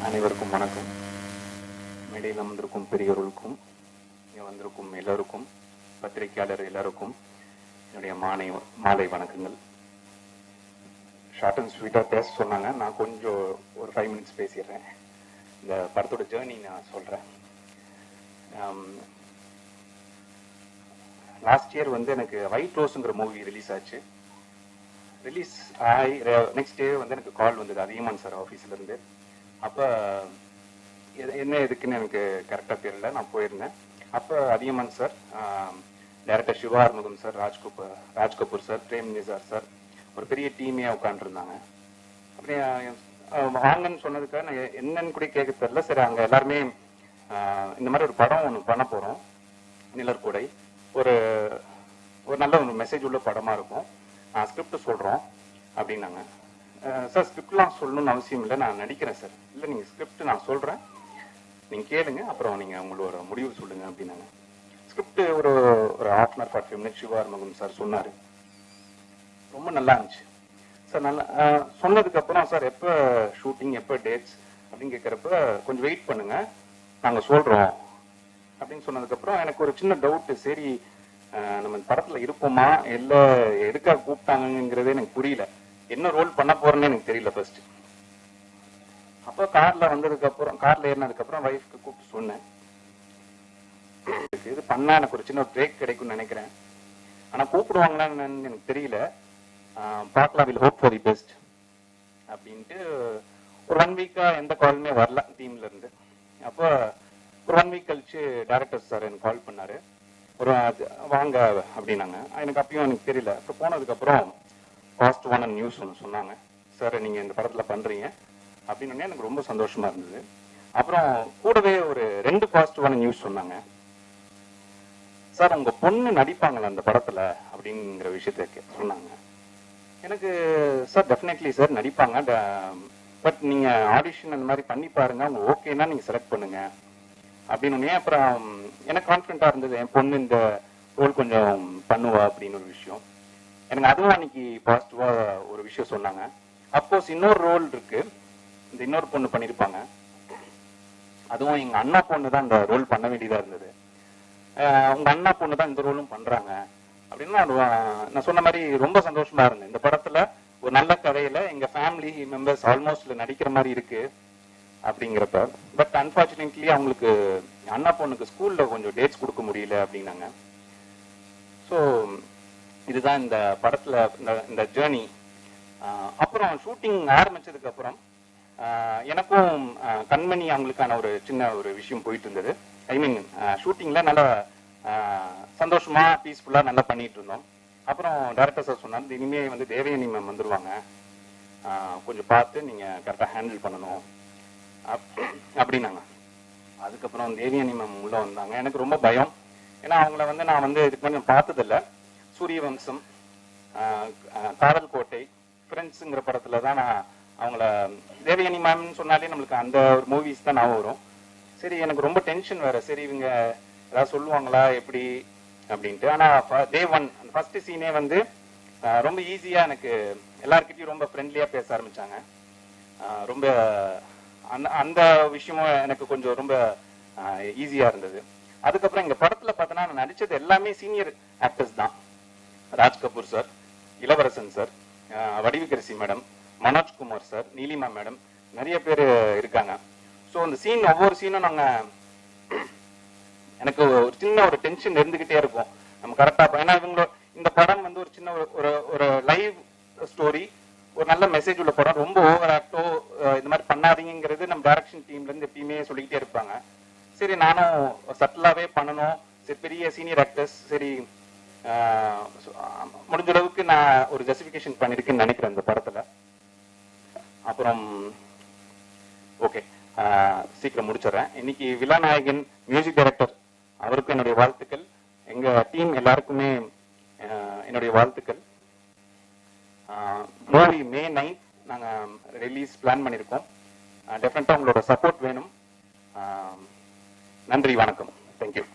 அனைவருக்கும் வணக்கம். மேடையில் அமர்ந்திருக்கும் பெரியவர்களுக்கும் இங்கே வந்திருக்கும் எல்லோருக்கும், பத்திரிகையாளர் எல்லாருக்கும் என்னுடைய மாலை வணக்கங்கள். ஷார்ட் அண்ட் ஸ்வீட்டாக பேச சொன்னாங்க. நான் கொஞ்சம் ஒரு 5 minutes பேசிடுறேன். இந்த படத்தோட ஜேர்னி நான் சொல்கிறேன். லாஸ்ட் இயர் வந்து எனக்கு ஒயிட் ரோஸுங்கிற மூவி ரிலீஸ் ஆச்சு. ரிலீஸ் ஆகி நெக்ஸ்ட் டே வந்து எனக்கு கால் வந்தது அதிகமான் சார் ஆஃபீஸ்லேருந்து. அப்போ என்ன எதுக்குன்னு எனக்கு கரெக்டாக தெரியல. நான் போயிருந்தேன். அப்போ Athikaman sir, director Siva Arumugam sir, Rajkapoor sir, Prem Nizar sir, ஒரு பெரிய டீமே உட்காந்துருந்தாங்க. அப்படியே வாங்கன்னு சொன்னதுக்காக நான் என்னன்னு கூட கேட்க தெரியல. சரி, அங்கே எல்லாருமே இந்த மாதிரி ஒரு படம் ஒன்று பண்ண போகிறோம், நிழற்குடை, ஒரு நல்ல ஒரு மெசேஜ் உள்ள படமாக இருக்கும், ஸ்கிரிப்ட் சொல்கிறோம் அப்படின்னாங்க. சார், ஸ்கிரிப்ட்லாம் சொல்லணும்னு அவசியம் இல்லை, நான் நடிக்கிறேன் சார். இல்லை, நீங்கள் ஸ்கிரிப்ட் நான் சொல்கிறேன், நீங்கள் கேளுங்க, அப்புறம் நீங்கள் உங்களோட முடிவு சொல்லுங்கள் அப்படின்னாங்க. ஸ்கிரிப்ட் ஒரு 1/2 hour 45 minutes Siva Arumugam sir சொன்னார். ரொம்ப நல்லா இருந்துச்சு சார். நல்லா சொன்னதுக்கப்புறம், சார் எப்போ ஷூட்டிங், எப்போ டேட்ஸ் அப்படின்னு கேட்குறப்ப, கொஞ்சம் வெயிட் பண்ணுங்க, நாங்கள் சொல்கிறோம் அப்படின்னு சொன்னதுக்கப்புறம் எனக்கு ஒரு சின்ன டவுட்டு. சரி, நம்ம படத்தில் இருப்போமா இல்லை எதுக்காக கூப்பிட்டாங்கிறதே எனக்கு புரியல. என்ன ரோல் பண்ண போறேன்னு எனக்கு தெரியல ஃபர்ஸ்ட். அப்போ கார்ல ஏறினதுக்கப்புறம் வைஃப்க்கு கூப்பிட்டு சொன்னேன், இது பண்ணா எனக்கு ஒரு சின்ன பிரேக் கிடைக்கும்னு நினைக்கிறேன், ஆனால் கூப்பிடுவாங்களான்னு எனக்கு தெரியல, பார்க்கலாம், will hope for the best அப்படின்ட்டு. ஒரு 1 week எந்த காலுமே வரல டீம்ல இருந்து. அப்போ ஒரு 1 week கழிச்சு டைரக்டர் சார் எனக்கு கால் பண்ணாரு. வாங்க அப்படின்னாங்க. எனக்கு அப்பயும் எனக்கு தெரியல. அப்புறம் போனதுக்கப்புறம் காஸ்ட் 1 நியூஸ் ஒன்று சொன்னாங்க. சார், நீங்கள் இந்த படத்தில் பண்ணுறீங்க அப்படின்னு எனக்கு ரொம்ப சந்தோஷமா இருந்தது. அப்புறம் கூடவே ஒரு 2 காஸ்ட் 1 நியூஸ் சொன்னாங்க. சார், உங்கள் பொண்ணு நடிப்பாங்களா அந்த படத்தில் அப்படிங்கிற விஷயத்த சொன்னாங்க. எனக்கு, சார் டெஃபினெட்லி சார் நடிப்பாங்க, பட் நீங்கள் ஆடிஷன் அந்த மாதிரி பண்ணி பாருங்க, அவங்க ஓகேன்னா நீங்கள் செலக்ட் பண்ணுங்க அப்படின்னு. அப்புறம் எனக்கு கான்ஃபிடென்ட்டாக இருந்தது, என் பொண்ணு இந்த ரோல் கொஞ்சம் பண்ணுவா அப்படின்னு ஒரு விஷயம். எனக்கு அதுவும் அன்னைக்கு பாசிட்டிவா ஒரு விஷயம் சொன்னாங்க. அப்கோர்ஸ் இன்னொரு ரோல் இருக்கு, இந்த இன்னொரு பொண்ணு பண்ணியிருப்பாங்க, அதுவும் எங்க அண்ணா பொண்ணு தான் இந்த ரோல் பண்ண வேண்டியதா இருந்தது. உங்க அண்ணா பொண்ணு தான் இந்த ரோலும் பண்றாங்க அப்படின்னு நான் சொன்ன மாதிரி ரொம்ப சந்தோஷமா இருந்தேன். இந்த படத்துல ஒரு நல்ல கதையில எங்க ஃபேமிலி மெம்பர்ஸ் ஆல்மோஸ்ட் நடிக்கிற மாதிரி இருக்கு அப்படிங்கிறப்ப, பட் அன்பார்ச்சுனேட்லி அவங்களுக்கு அண்ணா பொண்ணுக்கு ஸ்கூல்ல கொஞ்சம் டேட்ஸ் கொடுக்க முடியல அப்படின்னாங்க. ஸோ இதுதான் இந்த படத்துல இந்த ஜேர்னி. அப்புறம் ஷூட்டிங் ஆரம்பிச்சதுக்கு அப்புறம் எனக்கும் கண்மணி அவங்களுக்கான ஒரு சின்ன ஒரு விஷயம் போயிட்டு இருந்தது. ஐ மீன், ஷூட்டிங்ல நல்லா சந்தோஷமா பீஸ்ஃபுல்லா நல்லா பண்ணிட்டு இருந்தோம். அப்புறம் டைரக்டர் சார் சொன்னார், இனிமே வந்து தேவயானி மேம் வந்துருவாங்க, கொஞ்சம் பார்த்து நீங்க கரெக்டாக ஹேண்டில் பண்ணணும் அப்படின்னாங்க. அதுக்கப்புறம் தேவயானி மேம் உள்ள வந்தாங்க. எனக்கு ரொம்ப பயம், ஏன்னா அவங்கள வந்து நான் வந்து இதுக்கு கொஞ்சம் பார்த்ததில்லை. சூரியவம்சம், காதல் கோட்டை, ஃப்ரெண்ட்ஸுங்கிற படத்துல தான் நான் அவங்கள, தேவயானி மேம்னு சொன்னாலே நம்மளுக்கு அந்த ஒரு மூவிஸ் தான் ஞாபகம் வரும். சரி, எனக்கு ரொம்ப டென்ஷன் வேற, சரி இவங்க ஏதாவது சொல்லுவாங்களா எப்படி அப்படின்ட்டு. ஆனால் டே 1 அந்த ஃபர்ஸ்ட் சீனே வந்து ரொம்ப ஈஸியா எனக்கு எல்லாருக்கிட்டையும் ரொம்ப ஃப்ரெண்ட்லியா பேச ஆரம்பிச்சாங்க. ரொம்ப அந்த விஷயமும் எனக்கு கொஞ்சம் ரொம்ப ஈஸியா இருந்தது. அதுக்கப்புறம் எங்க படத்துல பார்த்தோன்னா நான் நடிச்சது எல்லாமே சீனியர் ஆக்டர்ஸ் தான். ராஜ்கபூர் சார், இளவரசன் sir, Vadivukkarasi madam, Manojkumar sir, Neelima madam, நிறைய பேர் இருக்காங்க. ஸோ அந்த சீன், ஒவ்வொரு சீனும் எனக்கு ஒரு சின்ன ஒரு டென்ஷன் இருந்துகிட்டே இருக்கும், நம்ம கரெக்டா. ஏன்னா இவங்களோட இந்த படம் வந்து ஒரு சின்ன ஒரு லைவ் ஸ்டோரி, ஒரு நல்ல மெசேஜ் உள்ள படம். ரொம்ப ஓவர் ஆக்டோ இந்த மாதிரி பண்ணாதீங்கிறது நம்ம டைரக்ஷன் டீம்ல இருந்து எப்பயுமே சொல்லிக்கிட்டே இருப்பாங்க. சரி, நானும் சட்டிலாவே பண்ணணும். சரி, பெரிய சீனியர் ஆக்டர்ஸ், சரி முடிஞ்ச அளவுக்கு நான் ஒரு ஜஸ்டிஃபிகேஷன் பண்ணிருக்கேன்னு நினைக்கிறேன் இந்த படத்துல. அப்புறம் ஓகே, சீக்கிரம் முடிச்சிடறேன். இன்னைக்கு விழாநாயகன் மியூசிக் டைரக்டர் அவருக்கும் என்னுடைய வாழ்த்துக்கள், எங்க டீம் எல்லாருக்குமே என்னுடைய வாழ்த்துக்கள். மூவி May 9 நாங்க ரிலீஸ் பிளான் பண்ணியிருக்கோம். டெஃபினட்டா உங்களோட சப்போர்ட் வேணும். நன்றி, வணக்கம், தேங்க்யூ.